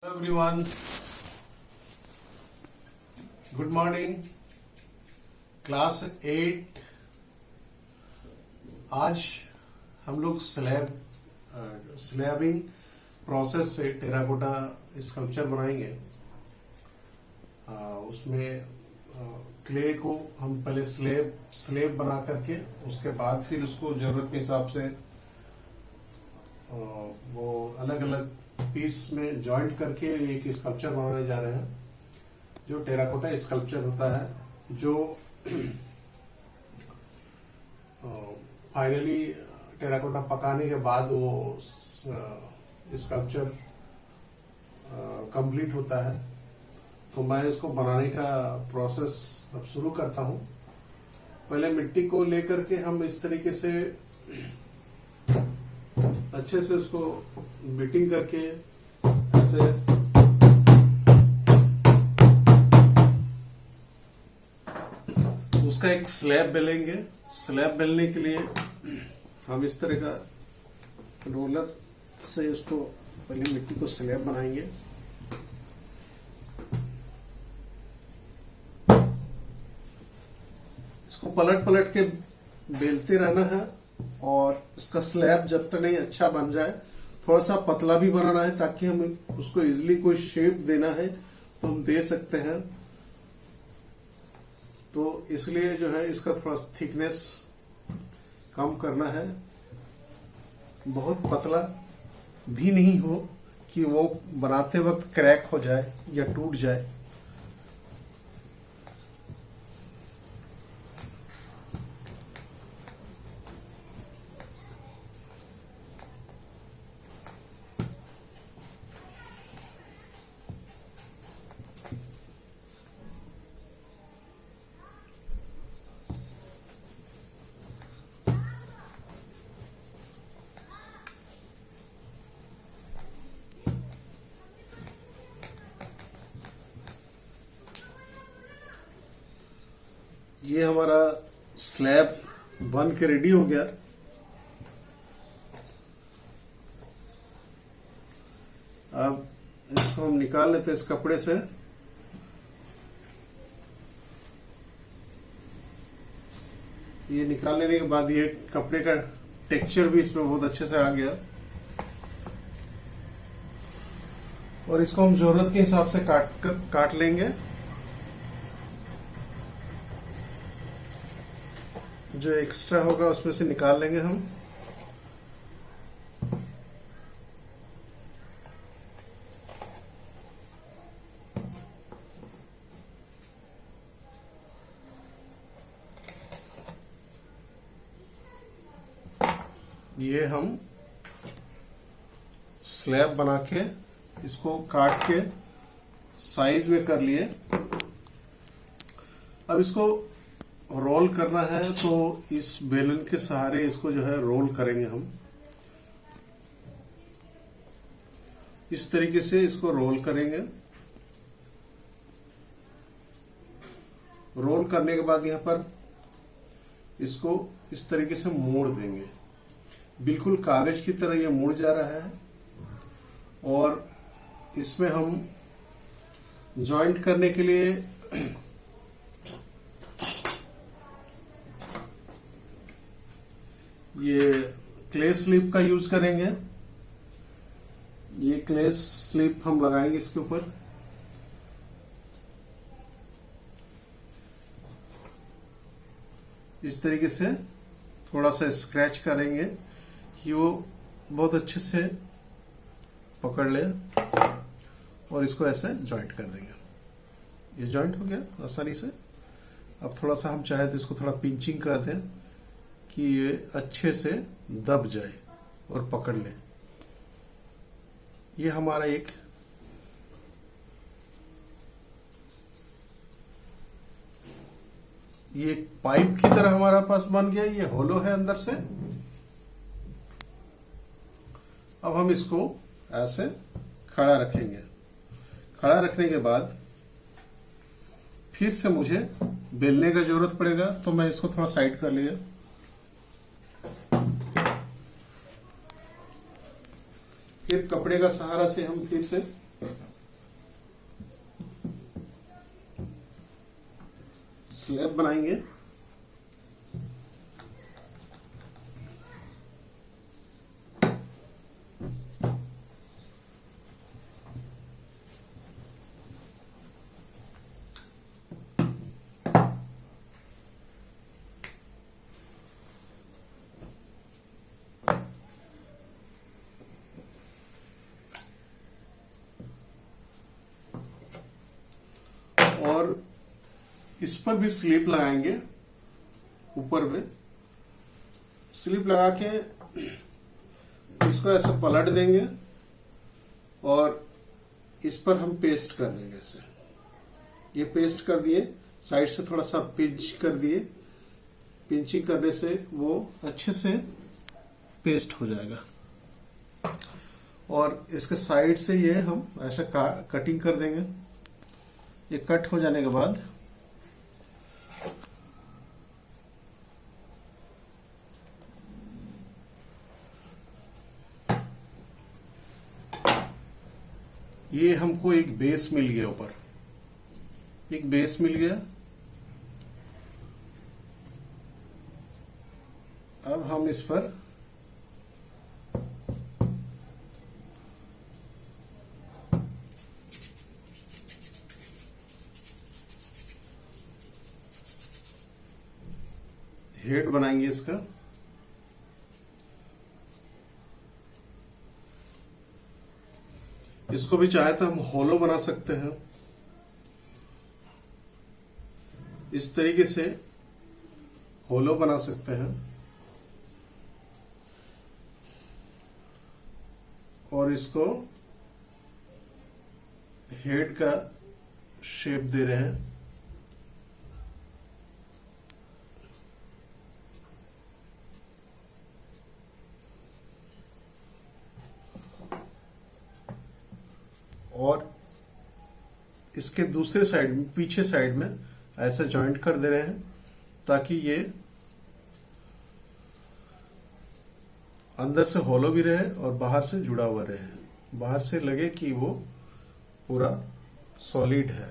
Hello everyone, good morning. Class 8 आज हम लोग स्लैबिंग प्रोसेस से टेराकोटा स्कल्पचर बनाएंगे। उसमें क्ले को हम पहले स्लेब बना करके उसके बाद फिर उसको जरूरत के हिसाब से वो अलग अलग पीस में जॉइंट करके एक स्कल्पचर बनाने जा रहे हैं, जो टेराकोटा स्कल्पचर होता है, जो फाइनली टेराकोटा पकाने के बाद वो स्कल्पचर कंप्लीट होता है। तो मैं इसको बनाने का प्रोसेस अब शुरू करता हूं। पहले मिट्टी को लेकर के हम इस तरीके से अच्छे से उसको बीटिंग करके ऐसे उसका एक स्लैब बेलेंगे। स्लैब बेलने के लिए हम इस तरह का रोलर से उसको पहले मिट्टी को स्लैब बनाएंगे। इसको पलट पलट के बेलते रहना है और इसका स्लैब जब तक नहीं अच्छा बन जाए, थोड़ा सा पतला भी बनाना है ताकि हम उसको इजीली कोई शेप देना है तो हम दे सकते हैं। तो इसलिए जो है इसका थोड़ा थिकनेस कम करना है, बहुत पतला भी नहीं हो कि वो बनाते वक्त क्रैक हो जाए या टूट जाए। ये हमारा स्लैब बन के रेडी हो गया। अब इसको हम निकाल लेते हैं इस कपड़े से। ये निकाल लेने के बाद ये कपड़े का टेक्सचर भी इसमें बहुत अच्छे से आ गया और इसको हम जरूरत के हिसाब से काट लेंगे। जो एक्स्ट्रा होगा उसमें से निकाल लेंगे हम। ये हम स्लैब बना के इसको काट के साइज में कर लिए। अब इसको रोल करना है तो इस बेलन के सहारे इसको जो है रोल करेंगे हम। इस तरीके से इसको रोल करेंगे। रोल करने के बाद यहां पर इसको इस तरीके से मोड़ देंगे। बिल्कुल कागज की तरह ये मुड़ जा रहा है और इसमें हम जॉइंट करने के लिए ये क्ले स्लिप का यूज करेंगे। ये क्ले स्लिप हम लगाएंगे इसके ऊपर। इस तरीके से थोड़ा सा स्क्रैच करेंगे कि वो बहुत अच्छे से पकड़ ले और इसको ऐसे जॉइंट कर देंगे। ये जॉइंट हो गया आसानी से। अब थोड़ा सा हम चाहे तो इसको थोड़ा पिंचिंग कर दें कि ये अच्छे से दब जाए और पकड़ ले। ये हमारा एक पाइप की तरह हमारा पास बन गया। ये होलो है अंदर से। अब हम इसको ऐसे खड़ा रखेंगे। खड़ा रखने के बाद फिर से मुझे बेलने का जरूरत पड़ेगा, तो मैं इसको थोड़ा साइड कर लिया। फिर कपड़े का सहारा से हम फिर से स्लैब बनाएंगे। और इस पर भी स्लिप लगाएंगे, ऊपर पे स्लिप लगा के इसको ऐसे पलट देंगे और इस पर हम पेस्ट कर देंगे। ऐसे ये पेस्ट कर दिए, साइड से थोड़ा सा पिंच कर दिए। पिंचिंग करने से वो अच्छे से पेस्ट हो जाएगा। और इसके साइड से ये हम ऐसा कटिंग कर देंगे। ये कट हो जाने के बाद ये हमको एक बेस मिल गया, ऊपर एक बेस मिल गया। अब हम इस पर हेड बनाएंगे इसका। इसको भी चाहे तो हम होलो बना सकते हैं। इस तरीके से होलो बना सकते हैं और इसको हेड का शेप दे रहे हैं। और इसके दूसरे साइड में, पीछे साइड में ऐसे जॉइंट कर दे रहे हैं ताकि ये अंदर से होलो भी रहे और बाहर से जुड़ा हुआ रहे। बाहर से लगे कि वो पूरा सॉलिड है।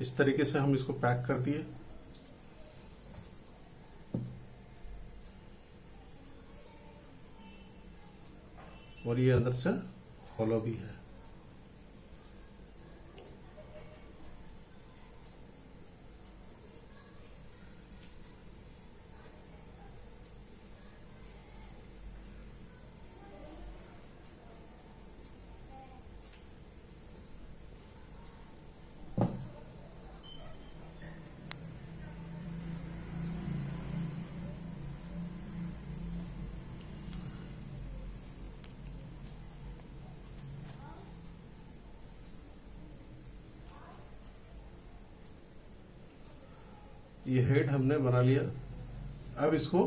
इस तरीके से हम इसको पैक कर दिए। और ये अंदर से होलो भी है। ये हेड हमने बना लिया। अब इसको,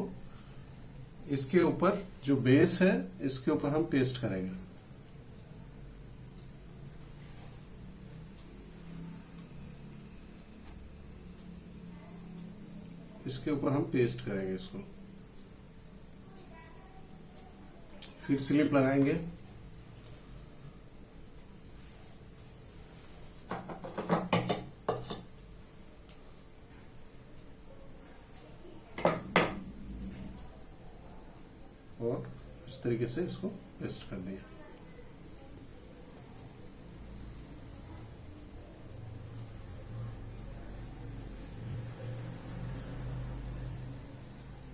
इसके ऊपर जो बेस है इसके ऊपर हम पेस्ट करेंगे। इसके ऊपर हम पेस्ट करेंगे इसको। फिर स्लिप लगाएंगे। और इस तरीके से इसको पेस्ट कर दिया।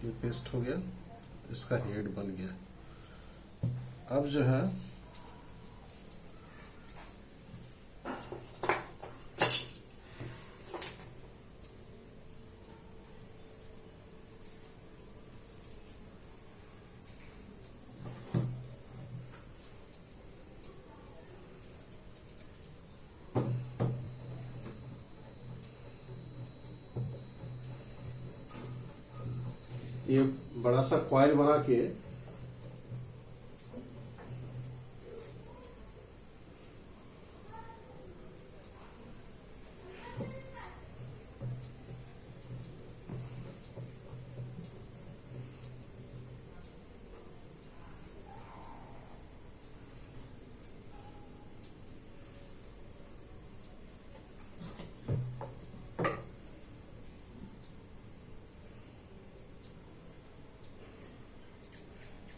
ये पेस्ट हो गया, इसका हेड बन गया। अब जो है ये बड़ा सा कॉइल बना के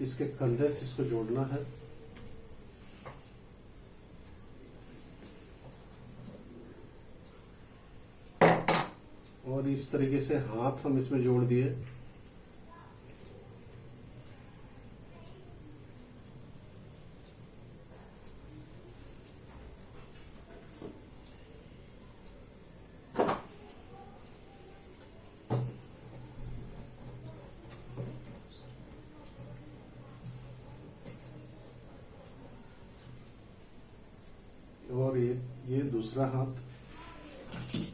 इसके कंधे से इसको जोड़ना है। और इस तरीके से हाथ हम इसमें जोड़ दिए। और ये दूसरा हाथ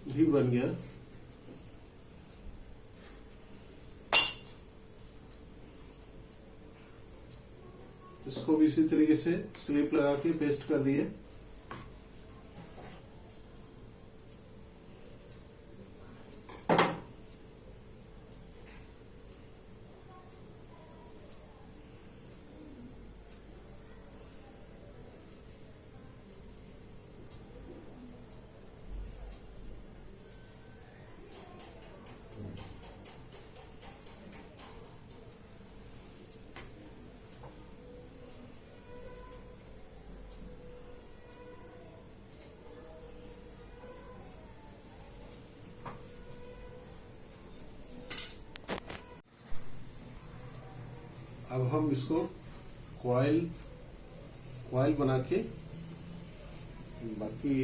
भी बन गया। इसको भी इसी तरीके से स्लिप लगा के पेस्ट कर दिए। अब हम इसको कॉइल बना के बाकी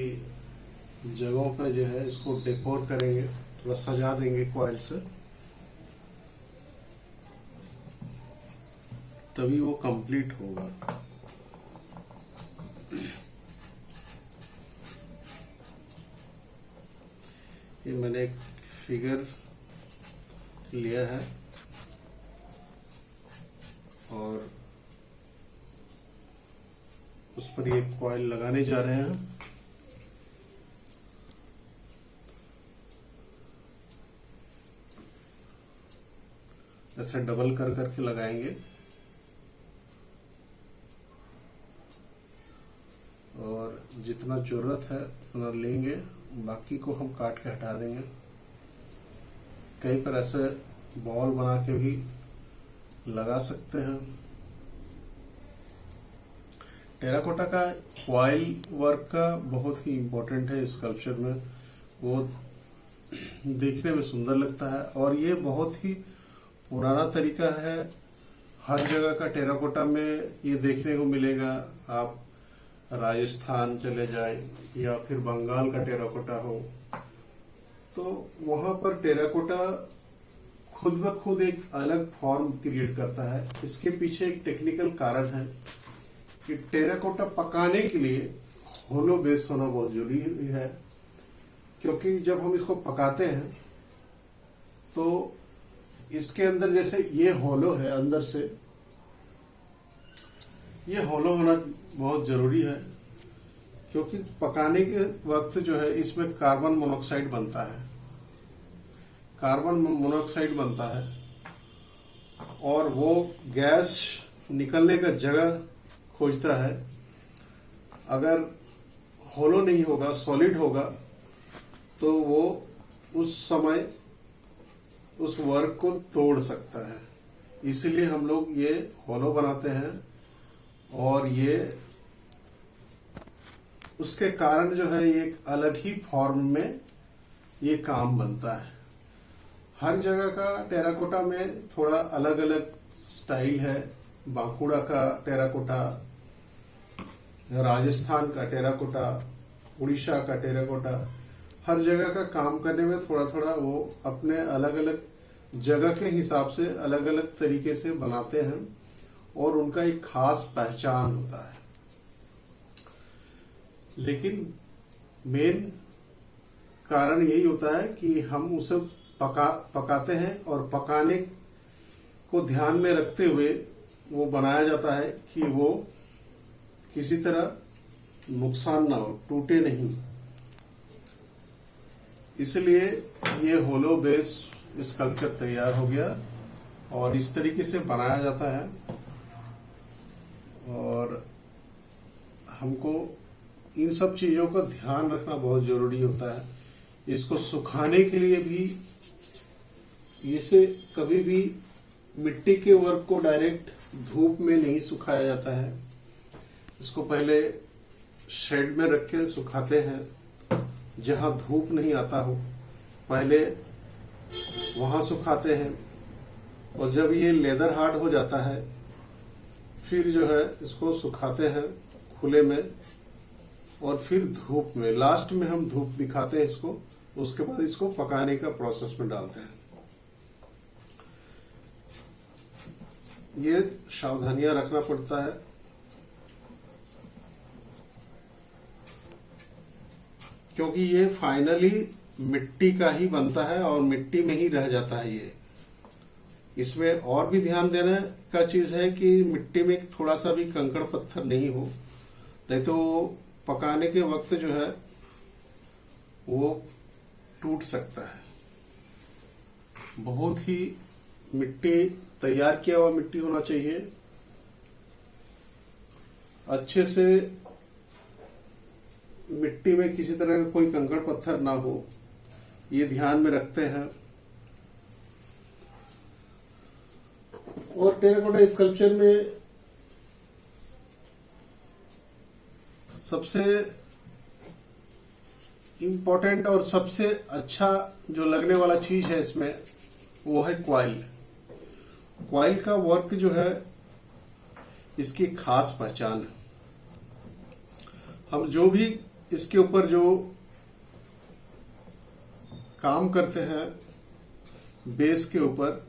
जगहों पे जो है इसको डेकोर करेंगे, थोड़ा सजा देंगे कॉइल से, तभी वो कंप्लीट होगा। ये मैंने एक फिगर लिया है और उस पर ये कॉइल लगाने जा रहे हैं। ऐसे डबल कर करके लगाएंगे और जितना जरूरत है उतना लेंगे, बाकी को हम काट के हटा देंगे। कहीं पर ऐसे बॉल बना के भी लगा सकते हैं। टेराकोटा का कॉइल वर्क का बहुत ही इम्पोर्टेंट है स्कल्पचर में, वो देखने में सुंदर लगता है और ये बहुत ही पुराना तरीका है। हर जगह का टेराकोटा में ये देखने को मिलेगा। आप राजस्थान चले जाएं या फिर बंगाल का टेराकोटा हो तो वहां पर टेराकोटा खुद ब खुद एक अलग फॉर्म क्रिएट करता है। इसके पीछे एक टेक्निकल कारण है कि टेराकोटा पकाने के लिए होलो बेस होना बहुत जरूरी है, क्योंकि जब हम इसको पकाते हैं तो इसके अंदर जैसे ये होलो है, अंदर से ये होलो होना बहुत जरूरी है, क्योंकि पकाने के वक्त जो है इसमें कार्बन मोनोऑक्साइड बनता है। कार्बन मोनोऑक्साइड बनता है और वो गैस निकलने का जगह खोजता है। अगर होलो नहीं होगा, सॉलिड होगा, तो वो उस समय उस वर्क को तोड़ सकता है। इसलिए हम लोग ये होलो बनाते हैं और ये उसके कारण जो है एक अलग ही फॉर्म में ये काम बनता है। हर जगह का टेराकोटा में थोड़ा अलग अलग स्टाइल है। बांकुड़ा का टेराकोटा, राजस्थान का टेराकोटा, उड़ीसा का टेराकोटा, हर जगह का काम करने में थोड़ा थोड़ा वो अपने अलग अलग जगह के हिसाब से अलग अलग तरीके से बनाते हैं और उनका एक खास पहचान होता है। लेकिन मेन कारण यही होता है कि हम उसे पकाते हैं और पकाने को ध्यान में रखते हुए वो बनाया जाता है कि वो किसी तरह नुकसान ना हो, टूटे नहीं। इसलिए ये होलो बेस स्कल्पचर तैयार हो गया और इस तरीके से बनाया जाता है। और हमको इन सब चीजों का ध्यान रखना बहुत जरूरी होता है। इसको सुखाने के लिए भी इसे कभी भी मिट्टी के वर्क को डायरेक्ट धूप में नहीं सुखाया जाता है। इसको पहले शेड में रख के सुखाते हैं, जहां धूप नहीं आता हो पहले वहां सुखाते हैं, और जब ये लेदर हार्ड हो जाता है फिर जो है इसको सुखाते हैं खुले में, और फिर धूप में, लास्ट में हम धूप दिखाते हैं इसको। उसके बाद इसको पकाने का प्रोसेस में डालते हैं। ये सावधानियां रखना पड़ता है, क्योंकि ये फाइनली मिट्टी का ही बनता है और मिट्टी में ही रह जाता है ये। इसमें और भी ध्यान देने का चीज है कि मिट्टी में थोड़ा सा भी कंकड़ पत्थर नहीं हो, नहीं तो पकाने के वक्त जो है वो टूट सकता है। बहुत ही मिट्टी, तैयार किया हुआ मिट्टी होना चाहिए, अच्छे से मिट्टी में किसी तरह का कोई कंकड़ पत्थर ना हो, ये ध्यान में रखते हैं। और टेराकोटा स्कल्पचर में सबसे इम्पोर्टेंट और सबसे अच्छा जो लगने वाला चीज है इसमें वो है क्वाइल। क्वाइल का वर्क जो है इसकी खास पहचान है। हम जो भी इसके ऊपर जो काम करते हैं बेस के ऊपर,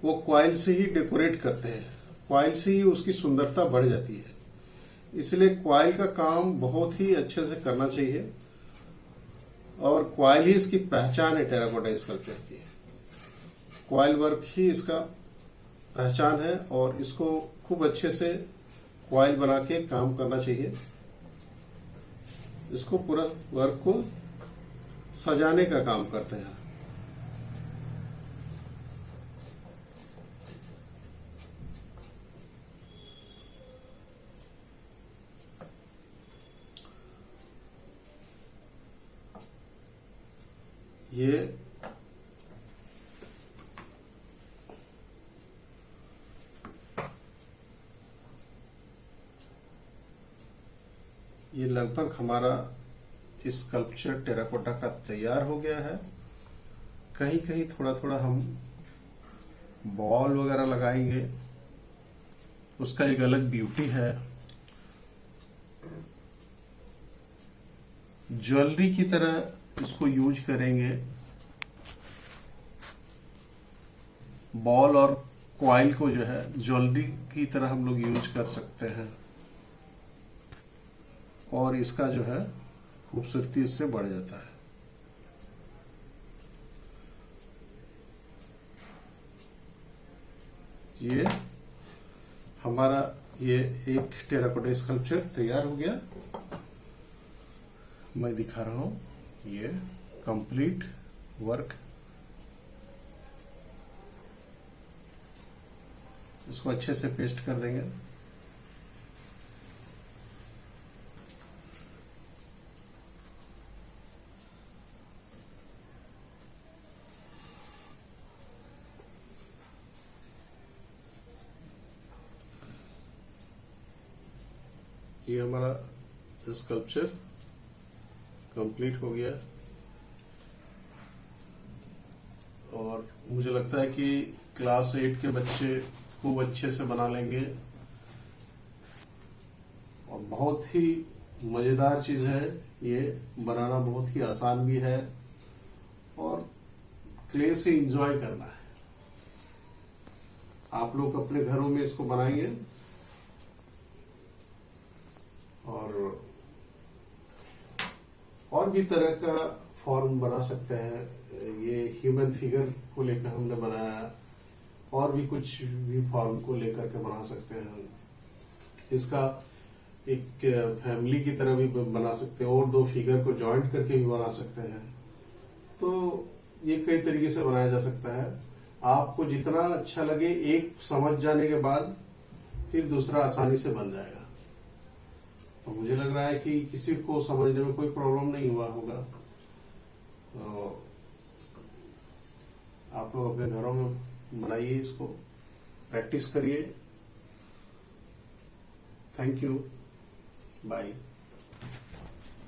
वो क्वाइल से ही डेकोरेट करते हैं, क्वाइल से ही उसकी सुंदरता बढ़ जाती है। इसलिए क्वाइल का काम बहुत ही अच्छे से करना चाहिए, और क्वाइल ही इसकी पहचान है टेराकोटा स्कल्पचर की। क्वाइल वर्क ही इसका पहचान है, और इसको खूब अच्छे से क्वाइल बना के काम करना चाहिए। इसको पूरा वर्क को सजाने का काम करते हैं। ये लगभग हमारा स्कल्पचर टेराकोटा का तैयार हो गया है। कहीं कहीं थोड़ा थोड़ा हम बॉल वगैरह लगाएंगे, उसका एक अलग ब्यूटी है। ज्वेलरी की तरह इसको यूज करेंगे। बॉल और क्वाइल को जो है ज्वेलरी की तरह हम लोग यूज कर सकते हैं, और इसका जो है खूबसूरती इससे बढ़ जाता है। ये हमारा ये एक टेराकोटा स्कल्पचर तैयार हो गया। मैं दिखा रहा हूं ये कंप्लीट वर्क। इसको अच्छे से पेस्ट कर देंगे। ये हमारा स्कल्पचर कंप्लीट हो गया, और मुझे लगता है कि क्लास 8 के बच्चे खूब अच्छे से बना लेंगे, और बहुत ही मजेदार चीज है। ये बनाना बहुत ही आसान भी है, और क्ले से एंजॉय करना है। आप लोग अपने घरों में इसको बनाएंगे, और भी तरह का फॉर्म बना सकते हैं। ये ह्यूमन फिगर को लेकर हमने बनाया, और भी कुछ भी फॉर्म को लेकर के बना सकते हैं। इसका एक फैमिली की तरह भी बना सकते हैं, और दो फिगर को जॉइंट करके भी बना सकते हैं। तो ये कई तरीके से बनाया जा सकता है। आपको जितना अच्छा लगे, एक समझ जाने के बाद फिर दूसरा आसानी से बन जाएगा। तो मुझे लग रहा है कि किसी को समझने में कोई प्रॉब्लम नहीं हुआ होगा। तो आप लोग अपने घरों में बनाइए, इसको प्रैक्टिस करिए, थैंक यू, बाय।